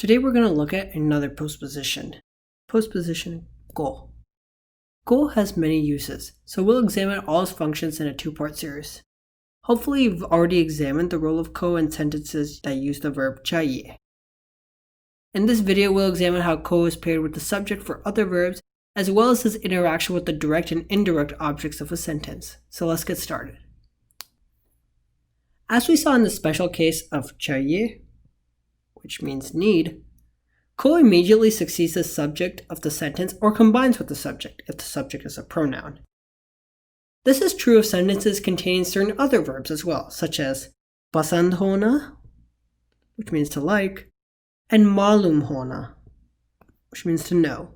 Today we're going to look at another postposition. Postposition go. Go has many uses, so we'll examine all its functions in a two-part series. Hopefully you've already examined the role of ko in sentences that use the verb चाहिए. In this video we'll examine how ko is paired with the subject for other verbs, as well as its interaction with the direct and indirect objects of a sentence. So let's get started. As we saw in the special case of चाहिए, which means need, ko immediately succeeds the subject of the sentence or combines with the subject if the subject is a pronoun. This is true of sentences containing certain other verbs as well, such as pasand hona, which means to like, and malum hona, which means to know.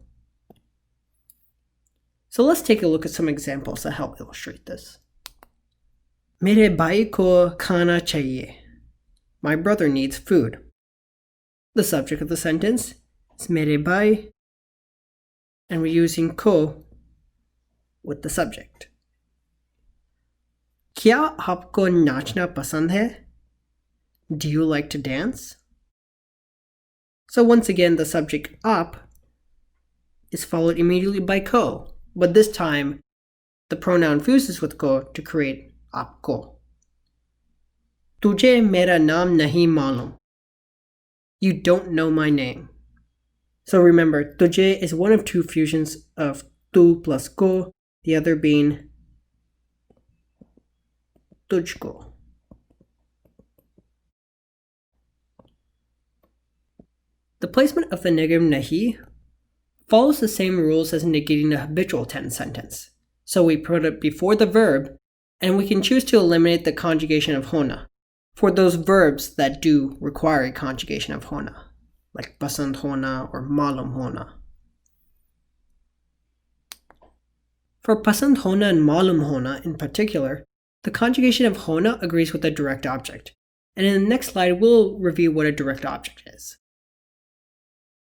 So let's take a look at some examples that help illustrate this. Mere bhai ko khana chahiye. My brother needs food. The subject of the sentence is mere bhai, and we're using ko with the subject. Kya aapko nachna pasand hai? Do you like to dance? So once again, the subject aap is followed immediately by ko, but this time the pronoun fuses with ko to create aapko. Tujhe mera naam nahi malum. You don't know my name. So remember, tujhe is one of two fusions of tu plus ko, the other being tujhko. The placement of the negative nahi follows the same rules as negating the habitual tense sentence. So we put it before the verb, and we can choose to eliminate the conjugation of hona for those verbs that do require a conjugation of hona, like pasand hona or malum hona. For pasand hona and malum hona in particular, the conjugation of hona agrees with the direct object, and in the next slide we'll review what a direct object is.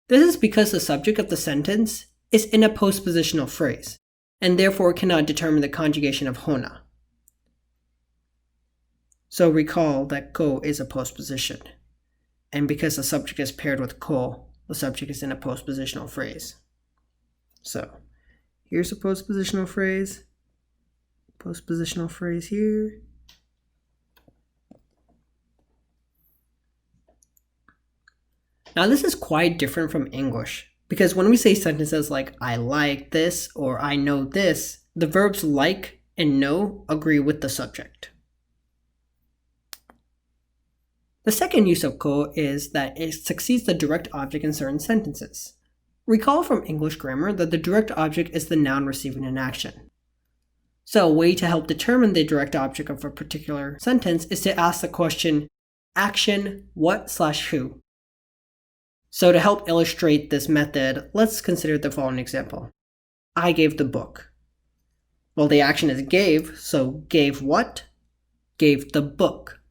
This is because the subject of the sentence is in a postpositional phrase, and therefore cannot determine the conjugation of hona. So recall that ko is a postposition, and because the subject is paired with ko, the subject is in a postpositional phrase. So here's a postpositional phrase here. Now this is quite different from English, because when we say sentences like I like this or I know this, the verbs like and know agree with the subject. The second use of ko is that it succeeds the direct object in certain sentences. Recall from English grammar that the direct object is the noun receiving an action. So a way to help determine the direct object of a particular sentence is to ask the question, action what/who? So to help illustrate this method, let's consider the following example. I gave the book. Well, the action is gave, so gave what? Gave the book.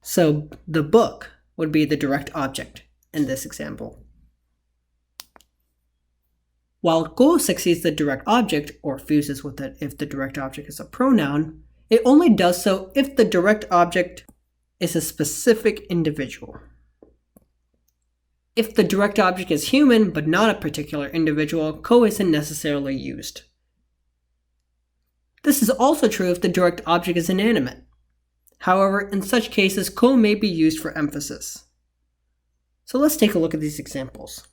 So the book would be the direct object in this example. While ko succeeds the direct object, or fuses with it if the direct object is a pronoun, it only does so if the direct object is a specific individual. If the direct object is human but not a particular individual, ko isn't necessarily used. This is also true if the direct object is inanimate. However, in such cases, ko may be used for emphasis. So let's take a look at these examples.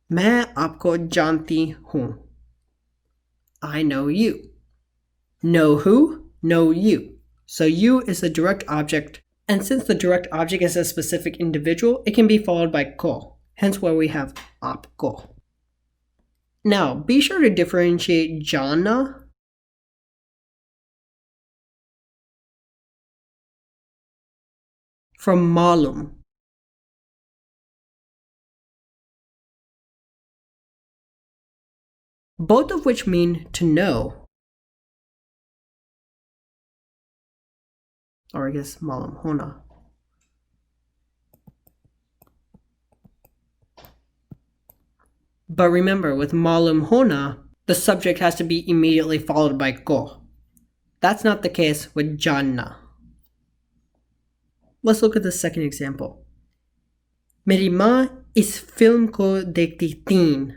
Main aapko janti hoon. I know you. Know who? Know you. So you is the direct object, and since the direct object is a specific individual, it can be followed by ko, hence why we have aapko. Now, be sure to differentiate janna from malum. Both of which mean to know, or I guess malum hona. But remember, with malum hona, the subject has to be immediately followed by ko. That's not the case with janna. Let's look at the second example. मेरी माँ इस film को देखती थी.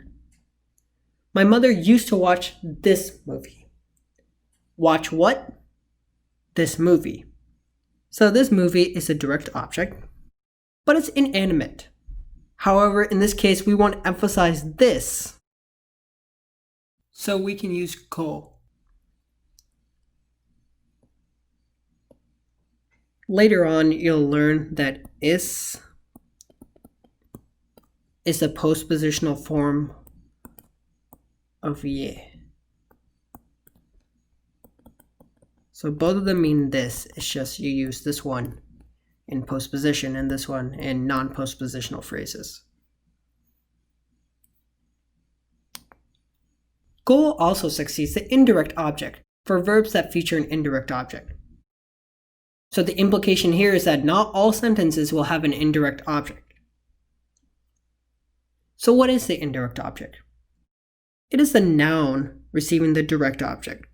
My mother used to watch this movie. Watch what? This movie. So this movie is a direct object, but it's inanimate. However, in this case, we want to emphasize this. So we can use ko. Later on, you'll learn that is a postpositional form of ye. So both of them mean this. It's just you use this one in postposition and this one in non-postpositional phrases. Ko also succeeds the indirect object for verbs that feature an indirect object. So the implication here is that not all sentences will have an indirect object. So what is the indirect object? It is the noun receiving the direct object.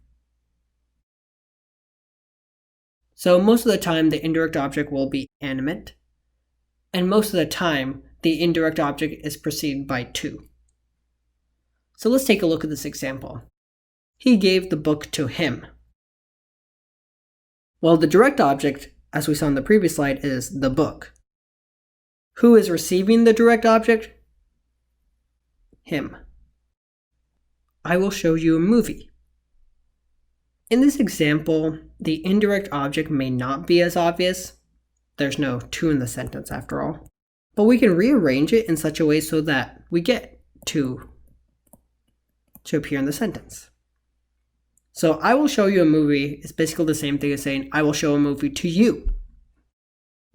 So most of the time the indirect object will be animate, and most of the time the indirect object is preceded by to. So let's take a look at this example. He gave the book to him. Well, the direct object, as we saw in the previous slide, is the book. Who is receiving the direct object? Him. I will show you a movie. In this example, the indirect object may not be as obvious. There's no to in the sentence after all. But we can rearrange it in such a way so that we get to appear in the sentence. So I will show you a movie is basically the same thing as saying I will show a movie to you.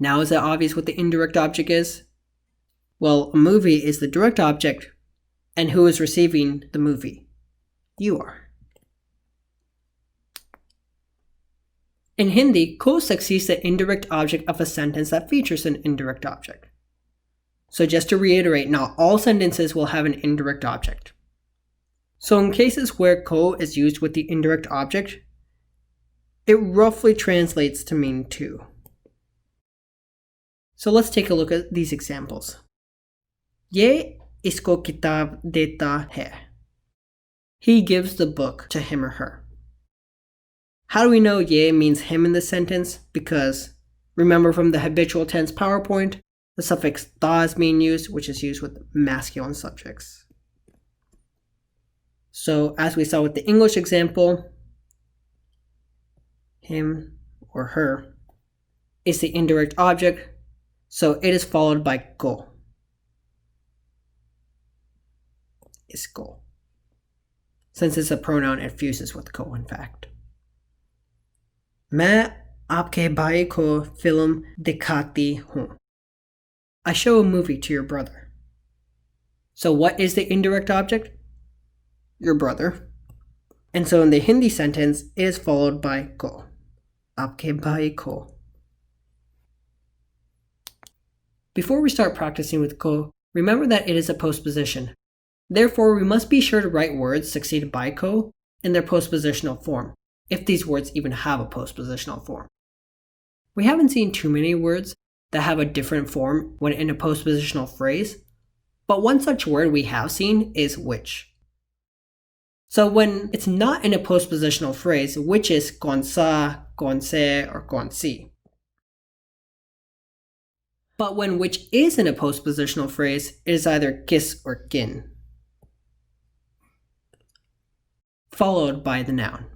Now is it obvious what the indirect object is? Well, a movie is the direct object, and who is receiving the movie? You are. In Hindi, ko succeeds the indirect object of a sentence that features an indirect object. So just to reiterate, not all sentences will have an indirect object. So in cases where ko is used with the indirect object, it roughly translates to mean to. So let's take a look at these examples. Ye isko kitab deta hai. He gives the book to him or her. How do we know ye means him in this sentence? Because remember from the habitual tense PowerPoint, the suffix da is being used, which is used with masculine subjects. So as we saw with the English example, him or her is the indirect object, so it is followed by ko. Isko. Since it's a pronoun, it fuses with ko in fact. मैं आपके भाई को film दिखाती हूँ. I show a movie to your brother. So what is the indirect object? Your brother. And so in the Hindi sentence, it is followed by ko. Aapke bhai ko. Before we start practicing with ko, remember that it is a postposition. Therefore, we must be sure to write words succeeded by ko in their postpositional form, if these words even have a postpositional form. We haven't seen too many words that have a different form when in a postpositional phrase, but one such word we have seen is which. So when it's not in a postpositional phrase, which is kaun sa, kaun se, or kaun si. But when which is in a postpositional phrase, it is either kis or kin, followed by the noun.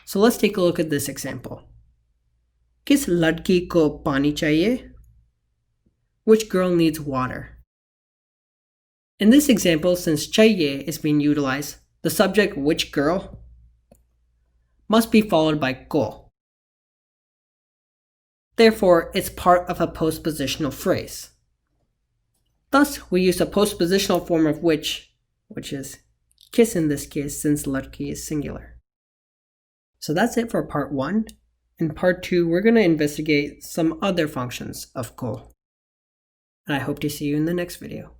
So let's take a look at this example. Kis ladki ko pani chahiye? Which girl needs water? In this example, since chahiye is being utilized, the subject which girl must be followed by ko. Therefore, it's part of a postpositional phrase. Thus, we use a postpositional form of which is kis in this case since ladki is singular. So that's it for part 1. In part 2, we're going to investigate some other functions of ko. And I hope to see you in the next video.